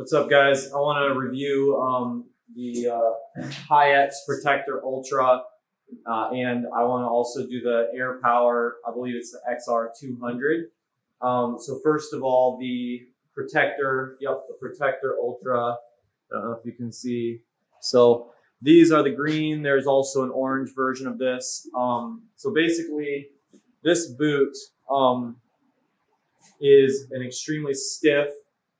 What's up, guys? I want to review the Haix Protector Ultra, and I want to also do the Airpower. I believe it's the XR200. So first of all, the Protector. Yep, the Protector Ultra. I don't know if you can see. So these are the green. There's also an orange version of this. So basically, this boot is an extremely stiff.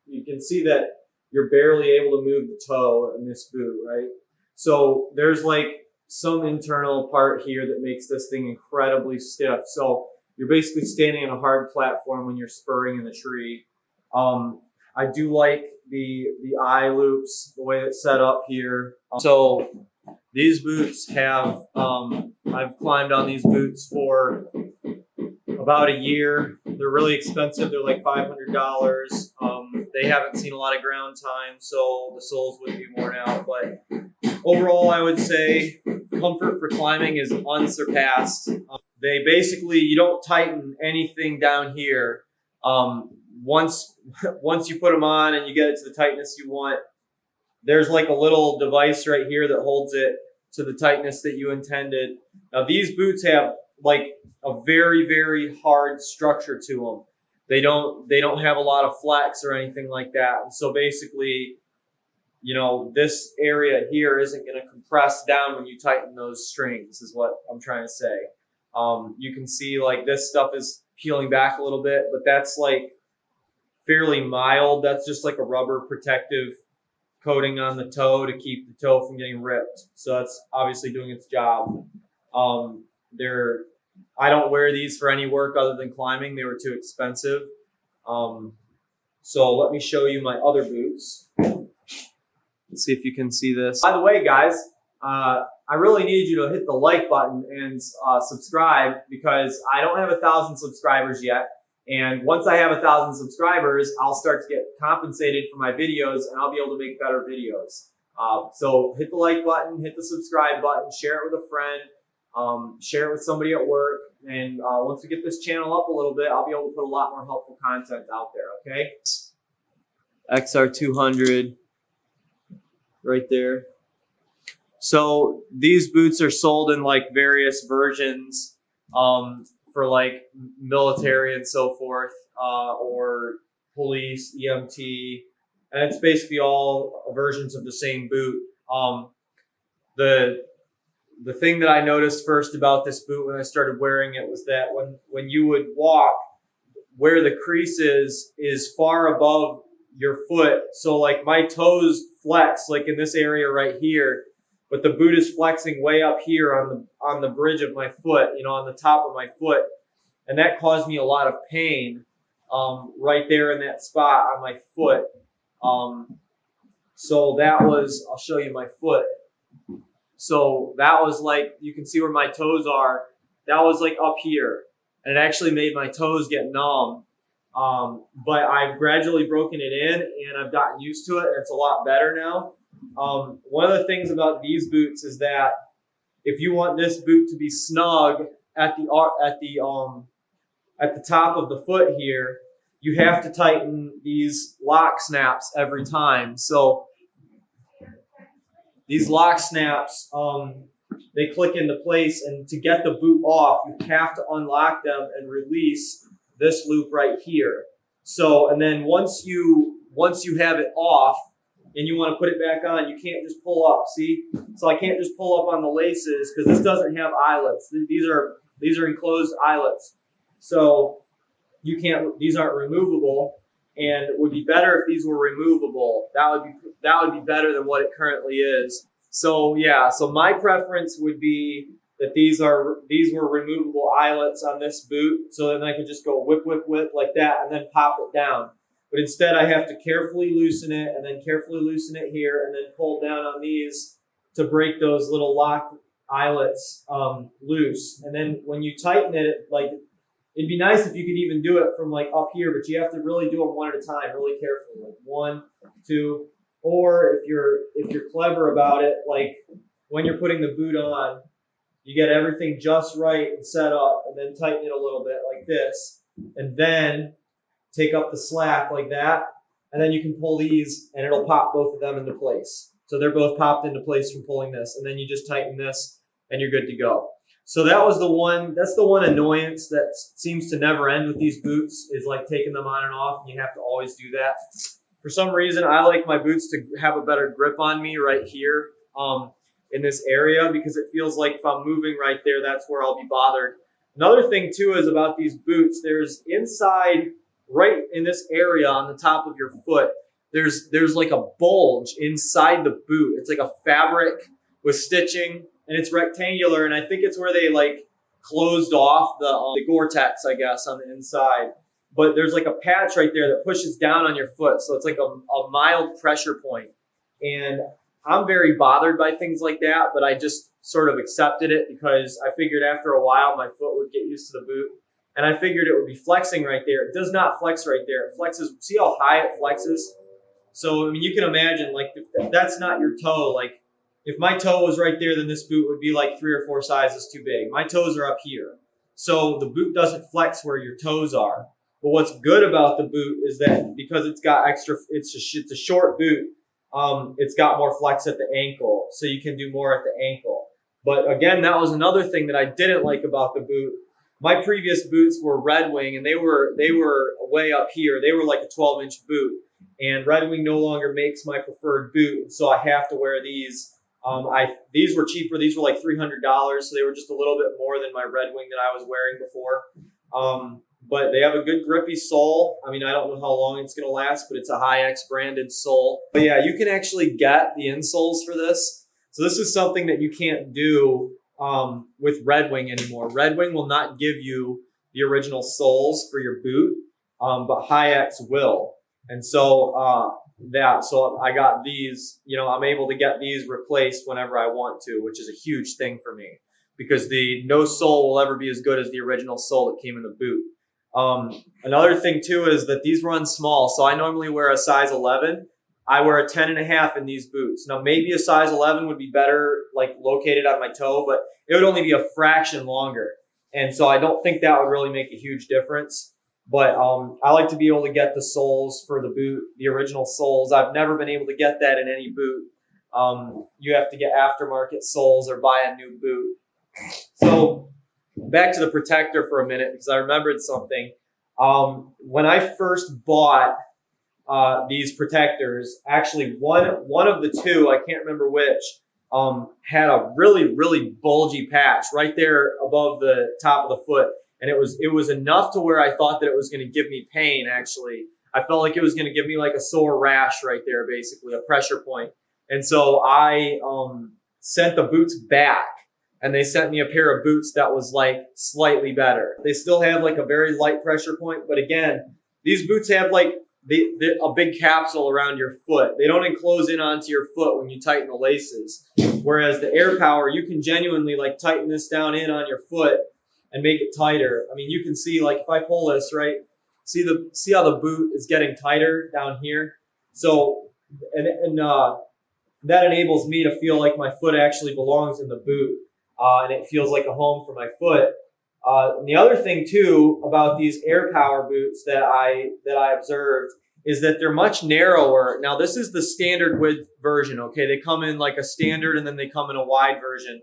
You can see that you're barely able to move the toe in this boot, right? So there's like some internal part here that makes this thing incredibly stiff. So you're basically standing on a hard platform when you're spurring in the tree. I do like the eye loops, the way it's set up here. So these boots have, I've climbed on these boots for about a year. They're really expensive. They're like $500. They haven't seen a lot of ground time, so the soles would be worn out. But overall, I would say comfort for climbing is unsurpassed. They basically, you don't tighten anything down here. Once you put them on and you get it to the tightness you want, there's like a little device right here that holds it to the tightness that you intended. Now these boots have like a very, very hard structure to them. They don't have a lot of flex or anything like that. And so basically, you know, this area here isn't going to compress down when you tighten those strings, is what I'm trying to say. You can see like this stuff is peeling back a little bit, but that's like fairly mild. That's just like a rubber protective coating on the toe to keep the toe from getting ripped. So that's obviously doing its job. I don't wear these for any work other than climbing. They were too expensive. So let me show you my other boots. Let's see if you can see this. By the way, guys, I really need you to hit the like button and subscribe, because I don't have 1,000 subscribers yet. And once I have 1,000 subscribers, I'll start to get compensated for my videos and I'll be able to make better videos. So hit the like button, hit the subscribe button, share it with a friend. Share it with somebody at work, and once we get this channel up a little bit, I'll be able to put a lot more helpful content out there, okay? XR200 right there. So these boots are sold in like various versions for like military and so forth, or police, EMT, and it's basically all versions of the same boot. The thing that I noticed first about this boot when I started wearing it was that when you would walk, where the crease is far above your foot. So like my toes flex like in this area right here, but the boot is flexing way up here on the bridge of my foot, you know, on the top of my foot. And that caused me a lot of pain right there in that spot on my foot. So that was, I'll show you my foot. So that was like, you can see where my toes are. That was like up here. And it actually made my toes get numb. But I've gradually broken it in and I've gotten used to it. And it's a lot better now. One of the things about these boots is that if you want this boot to be snug at the top of the foot here, you have to tighten these lock snaps every time. So these lock snaps, they click into place, and to get the boot off, you have to unlock them and release this loop right here. So, and then once you have it off and you want to put it back on, you can't just pull up, see? So I can't just pull up on the laces because this doesn't have eyelets. These are enclosed eyelets. So you can't, these aren't removable. And it would be better if these were removable. That would be better than what it currently is. So yeah, so my preference would be that these were removable eyelets on this boot, so then I could just go whip, whip, whip like that and then pop it down. But instead I have to carefully loosen it and then carefully loosen it here and then pull down on these to break those little lock eyelets loose. And then when you tighten it, like, it'd be nice if you could even do it from like up here, but you have to really do them one at a time, really carefully, like 1, 2, or if you're clever about it, like when you're putting the boot on, you get everything just right and set up, and then tighten it a little bit like this, and then take up the slack like that, and then you can pull these and it'll pop both of them into place. So they're both popped into place from pulling this, and then you just tighten this and you're good to go. So that's the one annoyance that seems to never end with these boots, is like taking them on and off, and you have to always do that. For some reason, I like my boots to have a better grip on me right here in this area, because it feels like if I'm moving right there, that's where I'll be bothered. Another thing too is about these boots, there's inside, right in this area on the top of your foot, there's like a bulge inside the boot. It's like a fabric with stitching, and it's rectangular, and I think it's where they like closed off the Gore-Tex, I guess, on the inside. But there's like a patch right there that pushes down on your foot, so it's like a mild pressure point. And I'm very bothered by things like that, but I just sort of accepted it because I figured after a while my foot would get used to the boot, and I figured it would be flexing right there. It does not flex right there. It flexes. See how high it flexes? So I mean, you can imagine, like, if that's not your toe. Like, if my toe was right there, then this boot would be like 3 or 4 sizes too big. My toes are up here, so the boot doesn't flex where your toes are. But what's good about the boot is that because it's got extra, it's a short boot. It's got more flex at the ankle, so you can do more at the ankle. But again, that was another thing that I didn't like about the boot. My previous boots were Red Wing, and they were way up here. They were like a 12-inch boot, and Red Wing no longer makes my preferred boot, so I have to wear these. These were cheaper. These were like $300, so they were just a little bit more than my Red Wing that I was wearing before. But they have a good grippy sole. I mean, I don't know how long it's going to last, but it's a Haix branded sole. But yeah, you can actually get the insoles for this. So this is something that you can't do with Red Wing anymore. Red Wing will not give you the original soles for your boot, but Haix will. And so so I got these, you know, I'm able to get these replaced whenever I want to, which is a huge thing for me, because no sole will ever be as good as the original sole that came in the boot. Another thing too is that these run small. So I normally wear a size 11. I wear a 10.5 in these boots. Now maybe a size 11 would be better, like located on my toe, but it would only be a fraction longer. And so I don't think that would really make a huge difference. But I like to be able to get the soles for the boot, the original soles. I've never been able to get that in any boot. You have to get aftermarket soles or buy a new boot. So back to the protector for a minute, because I remembered something. When I first bought these protectors, actually one of the two, I can't remember which, had a really, really bulgy patch right there above the top of the foot. And it was enough to where I thought that it was going to give me pain, actually. I felt like it was going to give me like a sore rash right there, basically, a pressure point. And so I sent the boots back, and they sent me a pair of boots that was like slightly better. They still have like a very light pressure point, but again, these boots have like a big capsule around your foot. They don't enclose in onto your foot when you tighten the laces. Whereas the Airpower, you can genuinely like tighten this down in on your foot and make it tighter. I mean, you can see, like, if I pull this, right, see how the boot is getting tighter down here? So, and that enables me to feel like my foot actually belongs in the boot. And it feels like a home for my foot. And the other thing too about these Airpower boots that I observed is that they're much narrower. Now this is the standard width version, okay? They come in like a standard, and then they come in a wide version.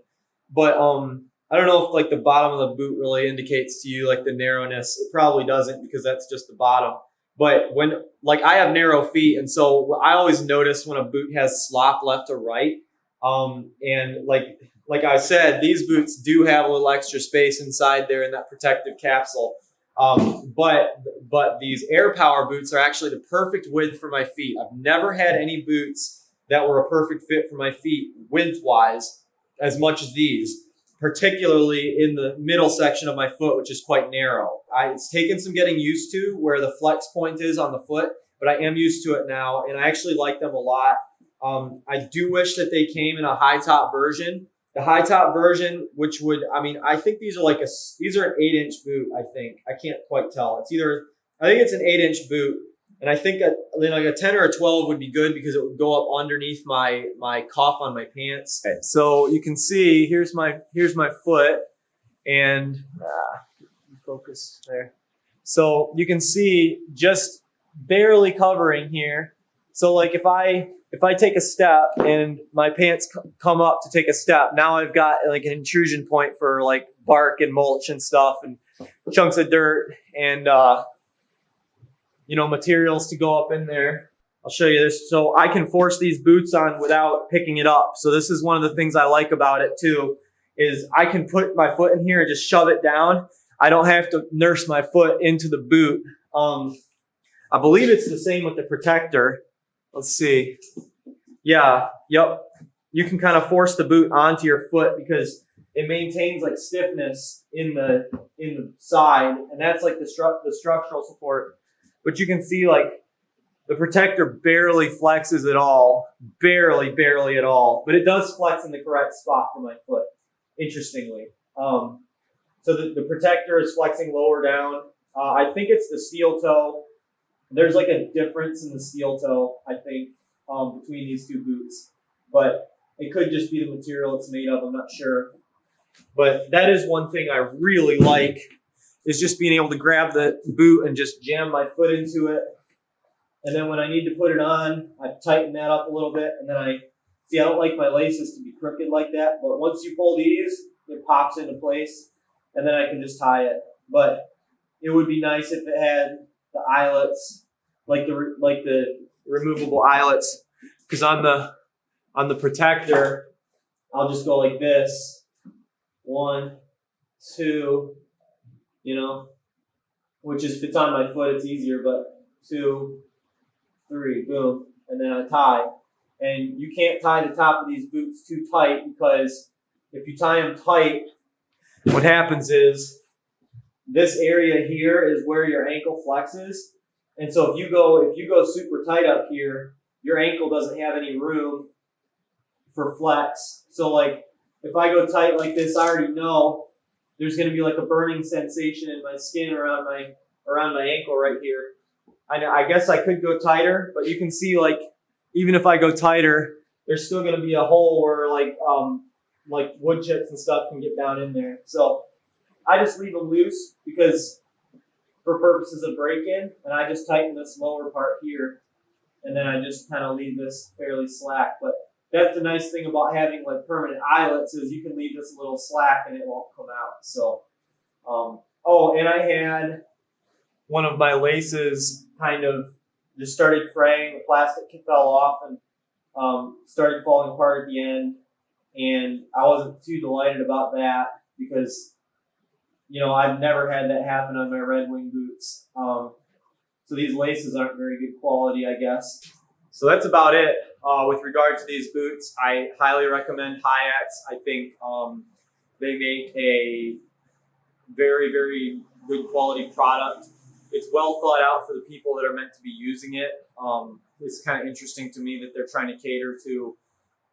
But I don't know if like the bottom of the boot really indicates to you like the narrowness. It probably doesn't, because that's just the bottom. But when, like, I have narrow feet, and so I always notice when a boot has slop left or right. And like I said, these boots do have a little extra space inside there in that protective capsule. But these Airpower boots are actually the perfect width for my feet. I've never had any boots that were a perfect fit for my feet width-wise as much as these, particularly in the middle section of my foot, which is quite narrow. It's taken some getting used to where the flex point is on the foot, but I am used to it now, and I actually like them a lot. I do wish that they came in a high top version. The high top version, which would, I mean, I think these are an 8-inch boot. I think, I can't quite tell. I think it's an 8-inch boot, and I think like a 10 or a 12 would be good, because it would go up underneath my cuff on my pants. Okay, so you can see here's my foot, and focus there. So you can see just barely covering here. So like if I take a step and my pants come up to take a step, now I've got like an intrusion point for like bark and mulch and stuff and chunks of dirt and materials to go up in there. I'll show you this. So I can force these boots on without picking it up. So this is one of the things I like about it too, is I can put my foot in here and just shove it down. I don't have to nurse my foot into the boot. I believe it's the same with the protector. Let's see. Yeah, yep. You can kind of force the boot onto your foot because it maintains like stiffness in the side, and that's like the structural support. But you can see like the protector barely flexes at all, barely at all. But it does flex in the correct spot for my foot, interestingly. So the protector is flexing lower down. I think it's the steel toe. There's like a difference in the steel toe, I think, between these two boots. But it could just be the material it's made of. I'm not sure. But that is one thing I really like, is just being able to grab the boot and just jam my foot into it. And then when I need to put it on, I tighten that up a little bit. And then I don't like my laces to be crooked like that. But once you pull these, it pops into place. And then I can just tie it. But it would be nice if it had the eyelets, like the removable eyelets. Because on the protector, I'll just go like this. 1, 2, which is, if it's on my foot, it's easier, but 2, 3, boom, and then I tie. And you can't tie the top of these boots too tight, because if you tie them tight, what happens is this area here is where your ankle flexes. And so if you go super tight up here, your ankle doesn't have any room for flex. So like if I go tight like this, I already know there's going to be like a burning sensation in my skin around my ankle right here. I guess I could go tighter, but you can see like even if I go tighter, there's still going to be a hole where like wood chips and stuff can get down in there. So I just leave them loose because for purposes of break-in, and I just tighten this lower part here, and then I just kind of leave this fairly slack. But that's the nice thing about having like permanent eyelets, is you can leave this a little slack and it won't come out. So, and I had one of my laces kind of just started fraying. The plastic fell off and started falling apart at the end. And I wasn't too delighted about that because, I've never had that happen on my Red Wing boots. So these laces aren't very good quality, I guess. So that's about it with regard to these boots. I highly recommend Haix. I think they make a very, very good quality product. It's well thought out for the people that are meant to be using it. It's kind of interesting to me that they're trying to cater to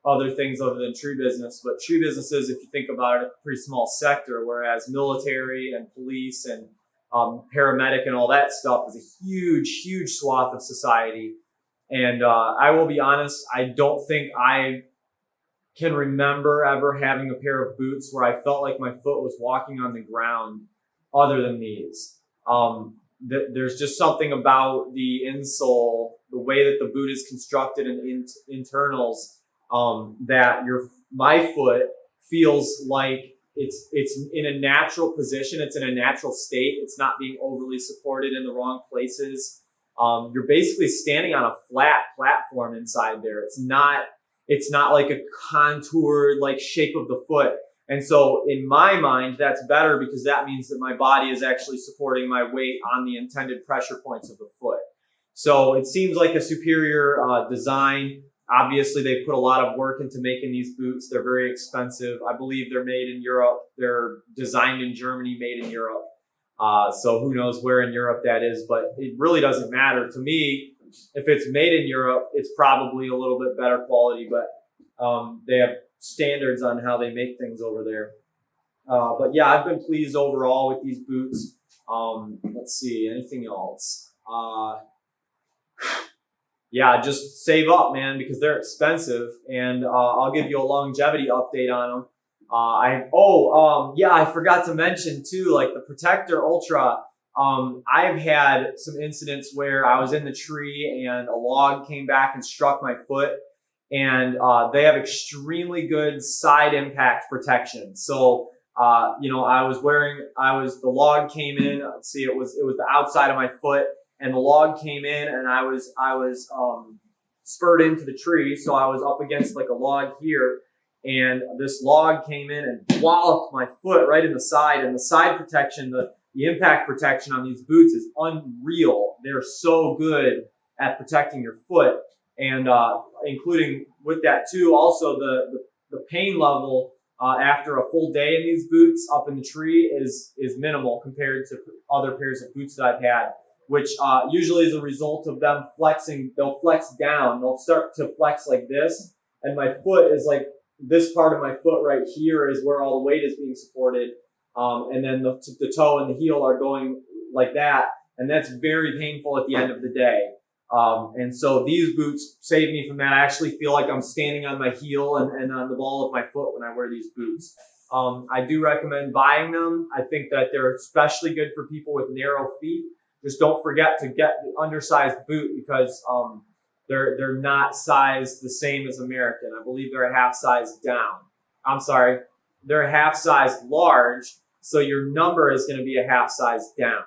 other things other than tree business. But tree businesses, if you think about it, a pretty small sector, whereas military and police and paramedic and all that stuff is a huge, huge swath of society. And I will be honest, I don't think I can remember ever having a pair of boots where I felt like my foot was walking on the ground other than these. There's just something about the insole, the way that the boot is constructed and internals, that my foot feels like it's in a natural position. It's in a natural state. It's not being overly supported in the wrong places. You're basically standing on a flat platform inside there. It's not like a contoured like shape of the foot. And so in my mind, that's better because that means that my body is actually supporting my weight on the intended pressure points of the foot. So it seems like a superior design. Obviously, they've put a lot of work into making these boots. They're very expensive. I believe they're made in Europe. They're designed in Germany, made in Europe. So who knows where in Europe that is, but it really doesn't matter. To me, if it's made in Europe, it's probably a little bit better quality, but they have standards on how they make things over there. But yeah, I've been pleased overall with these boots. Let's see, anything else? Yeah, just save up, man, because they're expensive, and I'll give you a longevity update on them. I forgot to mention too, like the Protector Ultra. I've had some incidents where I was in the tree and a log came back and struck my foot, and they have extremely good side impact protection. So, you know, the log came in. Let's see, it was the outside of my foot, and the log came in, and I was spurred into the tree, so I was up against like a log here, and this log came in and walloped my foot right in the side. And the side protection, the impact protection on these boots is unreal. They're so good at protecting your foot, and including with that too, also the pain level after a full day in these boots up in the tree is minimal compared to other pairs of boots that I've had, which usually is a result of them flexing. They'll flex down. They'll start to flex like this, and my foot is like, this part of my foot right here is where all the weight is being supported. And then the toe and the heel are going like that. And that's very painful at the end of the day. And so these boots save me from that. I actually feel like I'm standing on my heel and on the ball of my foot when I wear these boots. I do recommend buying them. I think that they're especially good for people with narrow feet. Just don't forget to get the undersized boot, because they're not sized the same as American. I believe they're a half size down. I'm sorry, they're a half size large, so your number is going to be a half size down.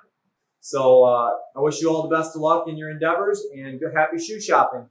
So I wish you all the best of luck in your endeavors, and good happy shoe shopping.